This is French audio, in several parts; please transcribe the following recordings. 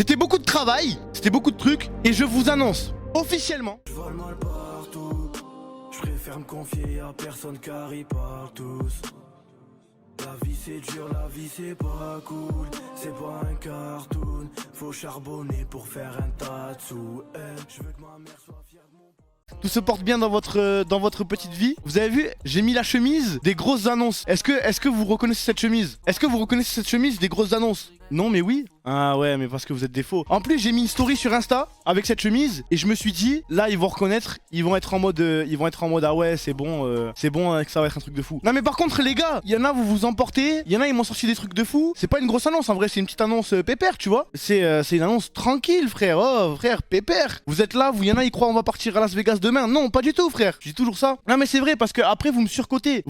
C'était beaucoup de travail, c'était beaucoup de trucs, et je vous annonce officiellement. Je vole mal partout, je préfère me confier à personne car ils parlent tous. La vie c'est dur, la vie c'est pas cool, c'est pas un cartoon, faut charbonner pour faire un tas de sous. Je veux que ma mère soit fière de mon... Tout se porte bien dans votre petite vie. Vous avez vu, j'ai mis la chemise des grosses annonces. Est-ce que vous reconnaissez cette chemise? Est-ce que vous reconnaissez cette chemise des grosses annonces? Non mais oui. Ah ouais, mais parce que vous êtes des faux. En plus j'ai mis une story sur Insta avec cette chemise et je me suis dit là ils vont reconnaître, ils vont être en mode ah ouais c'est bon que ça va être un truc de fou. Non mais par contre les gars, il y en a vous vous emportez, il y en a ils m'ont sorti des trucs de fou. C'est pas une grosse annonce en vrai, c'est une petite annonce pépère tu vois. C'est une annonce tranquille frère. Oh frère pépère. Vous êtes là, il y en a ils croient on va partir à Las Vegas demain. Non pas du tout frère. Je dis toujours ça. Non mais c'est vrai parce que après vous me surcotez,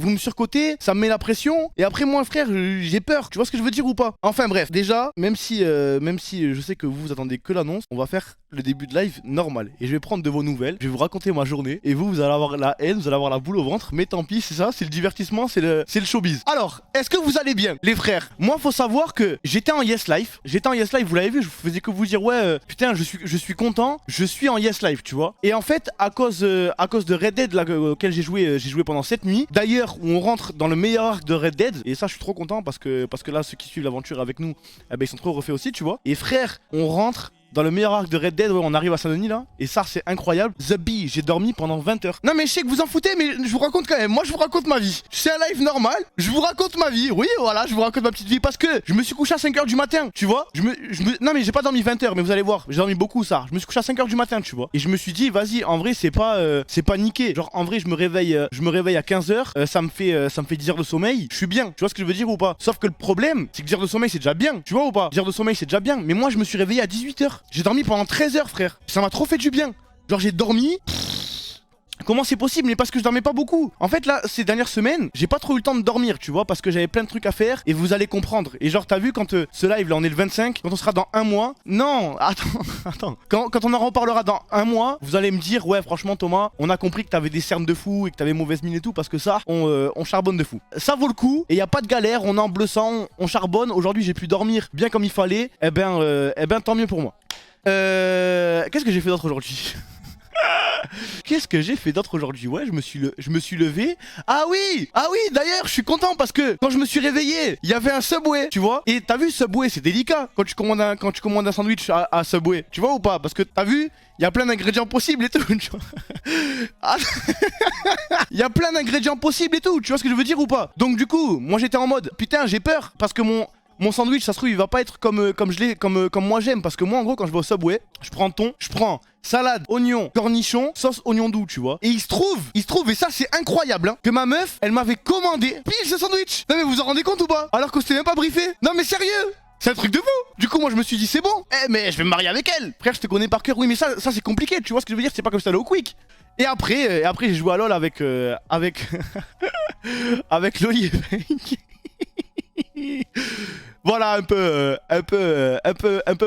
ça me met la pression et après moi frère j'ai peur. Tu vois ce que je veux dire ou pas? Enfin bref, déjà même si je sais que vous attendez que l'annonce, on va faire le début de live normal. Et je vais prendre de vos nouvelles, je vais vous raconter ma journée. Et vous allez avoir la haine, vous allez avoir la boule au ventre. Mais tant pis, c'est ça, c'est le divertissement, c'est le showbiz. Alors, est-ce que vous allez bien, les frères? Moi, faut savoir que j'étais en Yes Life. Vous l'avez vu, je faisais que vous dire, ouais, putain, je suis content, je suis en Yes Life, tu vois. Et en fait, à cause de Red Dead, là, auquel j'ai joué pendant 7 nuits. D'ailleurs, où on rentre dans le meilleur arc de Red Dead. Et ça, je suis trop content parce que là, ceux qui suivent l'aventure avec nous, eh ben, ils sont trop refaits aussi, tu vois. Et frère, on rentre dans le meilleur arc de Red Dead, ouais, on arrive à Saint-Denis là, et ça c'est incroyable. The Bee, j'ai dormi pendant 20 heures. Non mais je sais que vous en foutez, mais je vous raconte quand même, moi je vous raconte ma vie. C'est un live normal, je vous raconte ma vie, oui voilà, je vous raconte ma petite vie, parce que je me suis couché à 5h du matin, tu vois. Non mais j'ai pas dormi 20 heures, mais vous allez voir, j'ai dormi beaucoup ça. Je me suis couché à 5h du matin, tu vois. Et je me suis dit, vas-y, en vrai c'est pas niqué. Genre en vrai je me réveille à 15h, ça me fait 10 heures de sommeil, je suis bien, tu vois ce que je veux dire ou pas? Sauf que le problème, c'est que 10 heures de sommeil c'est déjà bien, tu vois ou pas? 10 heures de sommeil c'est déjà bien, mais moi je me suis réveillé à 18h. J'ai dormi pendant 13 heures frère, ça m'a trop fait du bien. Genre j'ai dormi. Comment c'est possible? Mais parce que je dormais pas beaucoup. En fait là, ces dernières semaines, j'ai pas trop eu le temps de dormir, tu vois, parce que j'avais plein de trucs à faire et vous allez comprendre. Et genre t'as vu quand ce live là on est le 25, quand on sera dans un mois. Non, attends. Quand on en reparlera dans un mois, vous allez me dire ouais franchement Thomas, on a compris que t'avais des cernes de fou et que t'avais mauvaise mine et tout, parce que ça, on charbonne de fou. Ça vaut le coup et y a pas de galère, on est en bleu sang, on charbonne. Aujourd'hui j'ai pu dormir bien comme il fallait. Eh ben tant mieux pour moi. Qu'est-ce que j'ai fait d'autre aujourd'hui? Qu'est-ce que j'ai fait d'autre aujourd'hui? Ouais, je me suis levé. Ah oui, d'ailleurs, je suis content parce que quand je me suis réveillé, il y avait un Subway, tu vois. Et t'as vu, Subway, c'est délicat quand tu commandes un sandwich à Subway, tu vois ou pas? Parce que t'as vu, il y a plein d'ingrédients possibles et tout, tu vois. Il y a plein d'ingrédients possibles et tout, tu vois ce que je veux dire ou pas? Donc du coup, moi j'étais en mode, putain, j'ai peur parce que mon sandwich, ça se trouve, il va pas être comme moi j'aime. Parce que moi, en gros, quand je vais au Subway, je prends salade, oignon, cornichon, sauce oignon doux, tu vois. Et il se trouve, et ça c'est incroyable, hein, que ma meuf, elle m'avait commandé pile ce sandwich. Non mais vous en rendez compte ou pas? Alors que c'était même pas briefé. Non mais sérieux, c'est un truc de fou. Du coup, moi je me suis dit, c'est bon. Mais je vais me marier avec elle. Frère, je te connais par cœur. Oui, mais ça c'est compliqué, tu vois ce que je veux dire? C'est pas comme ça au quick. Et après j'ai joué à LoL avec Loli et Fake. Voilà un peu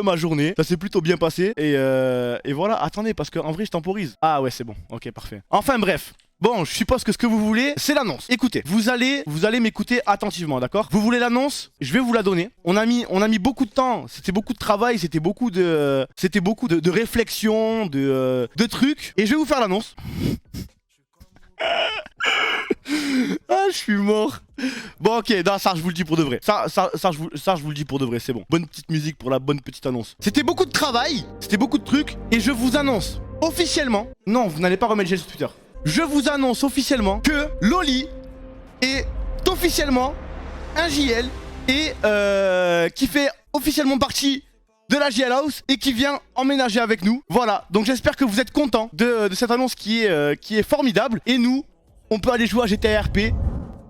ma journée. Ça s'est plutôt bien passé. Et voilà, attendez, parce qu'en vrai je temporise. Ah ouais c'est bon, ok parfait. Enfin bref. Bon, je suppose que ce que vous voulez, c'est l'annonce. Écoutez, vous allez m'écouter attentivement, d'accord? Vous voulez l'annonce? Je vais vous la donner. On a mis beaucoup de temps, c'était beaucoup de travail, c'était beaucoup de réflexion, de trucs. Et je vais vous faire l'annonce. Ah, je suis mort. Bon, ok, non, ça je vous le dis pour de vrai. Ça je vous le dis pour de vrai, c'est bon. Bonne petite musique pour la bonne petite annonce. C'était beaucoup de travail, c'était beaucoup de trucs. Et je vous annonce officiellement. Non, vous n'allez pas remettre GL sur Twitter. Je vous annonce officiellement que Loli est officiellement un JL et qui fait officiellement partie de la JL House et qui vient emménager avec nous. Voilà, donc j'espère que vous êtes contents de cette annonce qui est formidable. Et nous, on peut aller jouer à GTA RP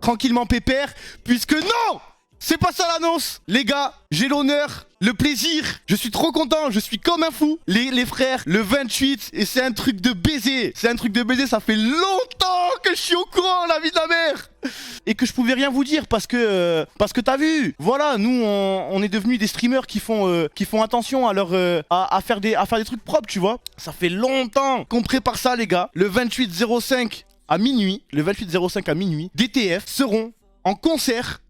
tranquillement pépère, puisque non, c'est pas ça l'annonce. Les gars, j'ai l'honneur, le plaisir, je suis trop content, je suis comme un fou. Les frères, le 28, et c'est un truc de baiser. C'est un truc de baiser, ça fait longtemps que je suis au courant, la vie de la mère. Et que je pouvais rien vous dire parce que t'as vu, voilà, nous on est devenus des streamers qui font attention à faire des trucs propres, tu vois. Ça fait longtemps qu'on prépare ça, les gars. Le 28-05 à minuit, DTF seront en concert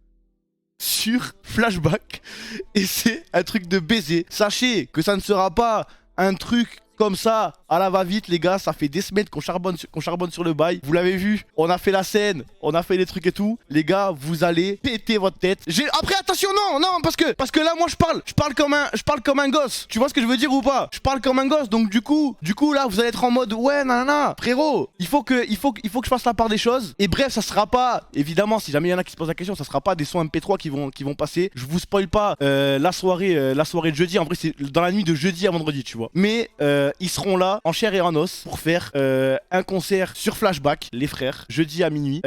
sur Flashback et c'est un truc de baiser. Sachez que ça ne sera pas un truc comme ça, à la va-vite les gars, ça fait des semaines qu'on charbonne sur le bail. Vous l'avez vu, on a fait la scène, on a fait les trucs et tout. Les gars, vous allez péter votre tête. Après attention, non, parce que là moi je parle comme un gosse. Tu vois ce que je veux dire ou pas? Je parle comme un gosse, donc du coup là vous allez être en mode ouais nanana, frérot, il faut que je fasse la part des choses. Et bref, ça sera pas, évidemment, si jamais il y en a qui se posent la question, ça sera pas des sons MP3 qui vont passer. Je vous spoil pas la soirée de jeudi. En vrai, c'est dans la nuit de jeudi à vendredi, tu vois. Mais ils seront là en chair et en os pour faire un concert sur Flashback, les frères, jeudi à minuit.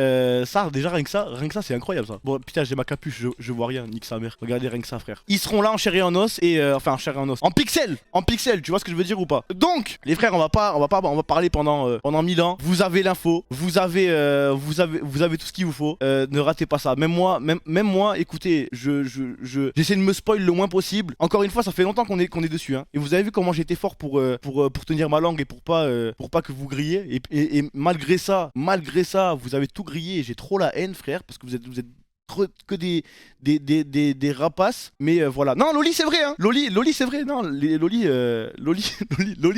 Ça, déjà rien que ça c'est incroyable ça. Bon putain, j'ai ma capuche, je vois rien, nique sa mère. Regardez rien que ça, frère. Ils seront là en chair et en os et enfin en chair et en os, en pixels, tu vois ce que je veux dire ou pas? Donc les frères, on va parler pendant 1000 ans. Vous avez l'info, vous avez tout ce qu'il vous faut. Ne ratez pas ça. Même moi, écoutez, j'essaie de me spoil le moins possible. Encore une fois, ça fait longtemps qu'on est dessus, hein. Et vous avez vu comment j'ai été fort pour tenir ma langue et pour pas que vous grillez. Et malgré ça, vous avez tout grillé et j'ai trop la haine, frère, parce que vous êtes que des rapaces. Mais voilà. Non, Loli c'est vrai, hein. Loli c'est vrai. Non, Loli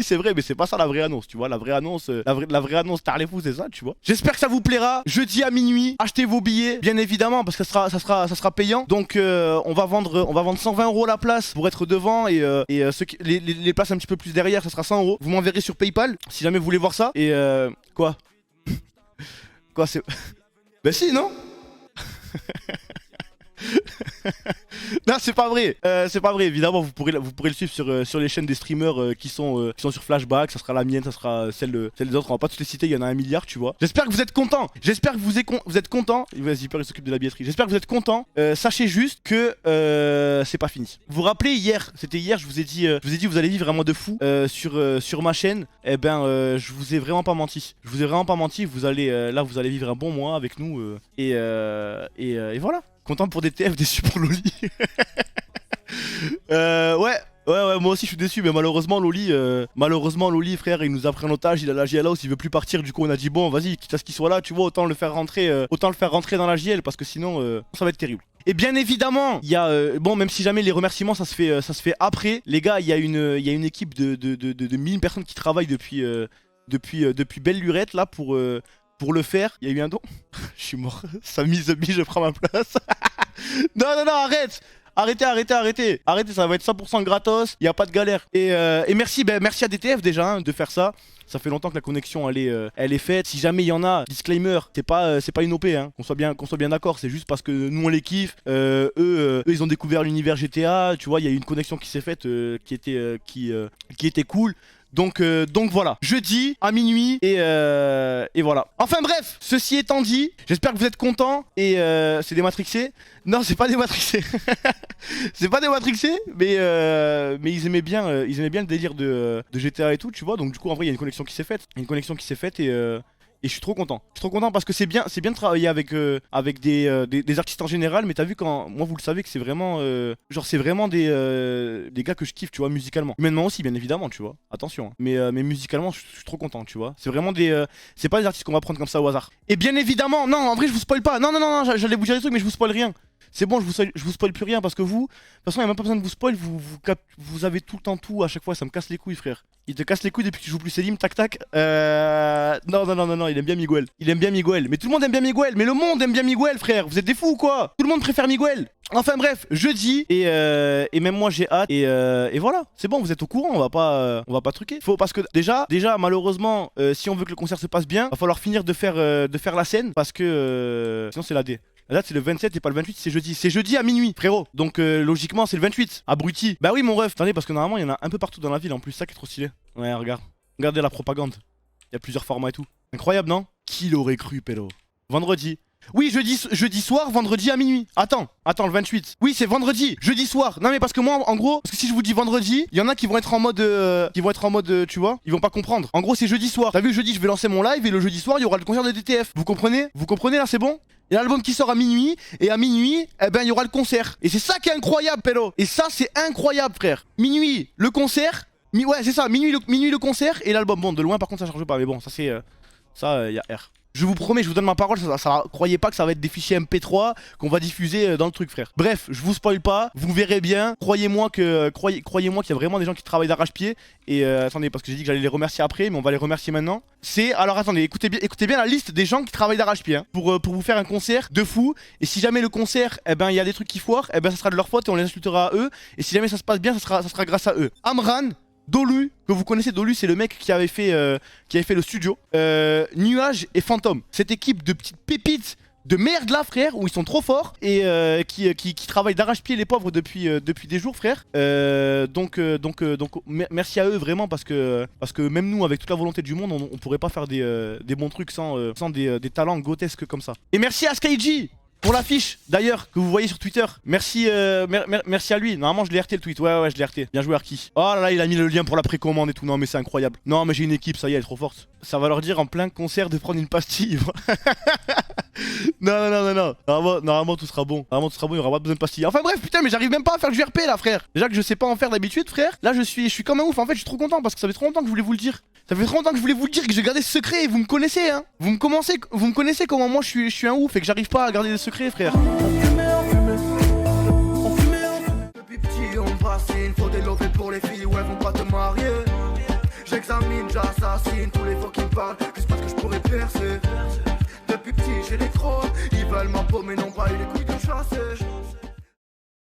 c'est vrai, mais c'est pas ça la vraie annonce, tu vois. La vraie annonce, la vraie annonce, t'as les fous, c'est ça, tu vois. J'espère que ça vous plaira. Jeudi à minuit, achetez vos billets, bien évidemment, parce que ça sera payant. Donc on va vendre 120 € la place pour être devant et les places un petit peu plus derrière, ça sera 100 €. Vous m'enverrez sur PayPal si jamais vous voulez voir ça. Et quoi c'est. Bah si, non. Non, c'est pas vrai, évidemment vous pourrez le suivre sur les chaînes des streamers qui sont sur Flashback. Ça sera la mienne, ça sera celle des autres, on va pas toutes les citer, il y en a 1 milliard, tu vois. J'espère que vous êtes contents, j'espère que vous êtes contents. Vas-y, il s'occupe de la billetterie. J'espère que vous êtes contents. Sachez juste que c'est pas fini. Vous vous rappelez hier, je vous ai dit vous allez vivre vraiment de fou sur ma chaîne. Eh ben je vous ai vraiment pas menti. Vous allez vivre un bon mois avec nous et voilà. Content pour des TF, déçu pour Loli. Ouais, moi aussi je suis déçu, mais malheureusement Loli, frère, il nous a pris en otage, il a la JL House, il veut plus partir. Du coup on a dit bon vas-y, quitte à ce qu'il soit là, tu vois, autant le faire rentrer dans la JL, parce que sinon ça va être terrible. Et bien évidemment, il y a bon, même si jamais les remerciements ça se fait après, les gars, il y a une équipe de 1000 personnes qui travaillent depuis belle lurette là pour le faire. Il y a eu un don. Je suis mort. Samy The Bee, je prends ma place. Non, arrête. Arrêtez, ça va être 100% gratos, il n'y a pas de galère. Et merci à DTF déjà de faire ça. Ça fait longtemps que la connexion elle est faite. Si jamais il y en a, disclaimer, c'est pas une OP, hein. Qu'on soit bien d'accord, c'est juste parce que nous on les kiffe. Eux ils ont découvert l'univers GTA, tu vois, il y a eu une connexion qui s'est faite qui était cool. Donc voilà, jeudi à minuit et voilà. Enfin bref, ceci étant dit, j'espère que vous êtes contents et c'est dématrixé. Non, c'est pas dématrixé. C'est pas dématrixé, mais ils aimaient bien le délire de GTA et tout, tu vois. Donc du coup en vrai il y a une connexion qui s'est faite, et je suis trop content. Parce que c'est bien de travailler avec des artistes en général, mais t'as vu quand moi vous le savez que c'est vraiment c'est vraiment des gars que je kiffe, tu vois, musicalement. Humainement aussi bien évidemment, tu vois. Attention, hein. Mais musicalement je suis trop content, tu vois. C'est vraiment c'est pas des artistes qu'on va prendre comme ça au hasard. Et bien évidemment, non, en vrai je vous spoil pas. Non, j'allais vous dire des trucs mais je vous spoil rien. C'est bon, je vous spoil plus rien parce que vous, de toute façon, il n'y a même pas besoin de vous spoil, vous avez tout le temps tout à chaque fois, ça me casse les couilles, frère. Il te casse les couilles depuis que tu joues plus Selim, tac. Non, il aime bien Miguel. Mais tout le monde aime bien Miguel, mais le monde aime bien Miguel, frère. Vous êtes des fous ou quoi? Tout le monde préfère Miguel. Enfin bref, jeudi, et même moi j'ai hâte, et voilà, c'est bon, vous êtes au courant, on va pas truquer. Parce que déjà malheureusement, si on veut que le concert se passe bien, va falloir finir de faire la scène, parce que sinon c'est la D. La date c'est le 27 et pas le 28, c'est jeudi. C'est jeudi à minuit, frérot. Donc logiquement c'est le 28. Abruti. Bah oui mon ref. Attendez, parce que normalement il y en a un peu partout dans la ville en plus, ça qui est trop stylé. Ouais, regardez la propagande. Il y a plusieurs formats et tout. Incroyable, non? Qui l'aurait cru, pélo? Vendredi. Oui, jeudi soir, vendredi à minuit. Attends, le 28. Oui, c'est vendredi, jeudi soir. Non mais parce que moi, en gros, parce que si je vous dis vendredi, il y en a qui vont être en mode, tu vois, ils vont pas comprendre. En gros, c'est jeudi soir. T'as vu, jeudi, je vais lancer mon live et le jeudi soir, il y aura le concert de DTF. Vous comprenez là, c'est bon? Il y a l'album qui sort à minuit, et à minuit, eh ben, il y aura le concert. Et c'est ça qui est incroyable, pélo. Et ça, c'est incroyable, frère. Minuit, le concert. Ouais, c'est ça, minuit le concert et l'album. Bon, de loin, par contre, ça charge pas. Mais bon, ça, c'est. Ça, il y a R. Je vous promets, je vous donne ma parole, croyez pas que ça va être des fichiers MP3 qu'on va diffuser dans le truc, frère. Bref, je vous spoil pas, vous verrez bien. Croyez-moi qu'il y a vraiment des gens qui travaillent d'arrache-pied. Et attendez, parce que j'ai dit que j'allais les remercier après, mais on va les remercier maintenant. Alors attendez, écoutez bien la liste des gens qui travaillent d'arrache-pied hein, pour vous faire un concert de fou. Et si jamais le concert, eh ben il y a des trucs qui foirent, eh ben ça sera de leur faute et on les insultera à eux. Et si jamais ça se passe bien, ça sera grâce à eux. Amran, Dolu, que vous connaissez, Dolu c'est le mec qui avait fait le studio. Nuage et Fantôme, cette équipe de petites pépites de merde là, frère, où ils sont trop forts et qui travaillent d'arrache-pied les pauvres depuis des jours, frère. Donc merci à eux vraiment parce que même nous, avec toute la volonté du monde, on pourrait pas faire des bons trucs sans des talents grotesques comme ça. Et merci à Skyji pour l'affiche d'ailleurs que vous voyez sur Twitter. Merci merci à lui. Normalement je l'ai RT le tweet. Ouais je l'ai RT. Bien joué Arki. Oh là là, il a mis le lien pour la précommande et tout. Non mais c'est incroyable. Non mais j'ai une équipe, ça y est, elle est trop forte. Ça va leur dire en plein concert de prendre une pastille. Non. Normalement tout sera bon. Normalement tout sera bon, il y aura pas besoin de pastilles. Enfin bref, putain, mais j'arrive même pas à faire du RP là, frère. Déjà que je sais pas en faire d'habitude, frère. Là je suis comme un ouf. En fait, je suis trop content parce que ça fait trop longtemps que je voulais vous le dire. Ça fait trop longtemps que je voulais vous le dire, que j'ai gardé ce secret et vous me connaissez hein. Vous me connaissez comment moi je suis un ouf et que j'arrive pas à garder des secrets, frère. Depuis petit on bassine, faut des lovés pour les filles, ouais vont pas te marier. J'examine, j'assassine tous les fois qui me parlent, juste parce que je pourrais percer. Depuis petit j'ai les crocs, ils veulent ma peau mais n'ont pas eu les couilles de chasser.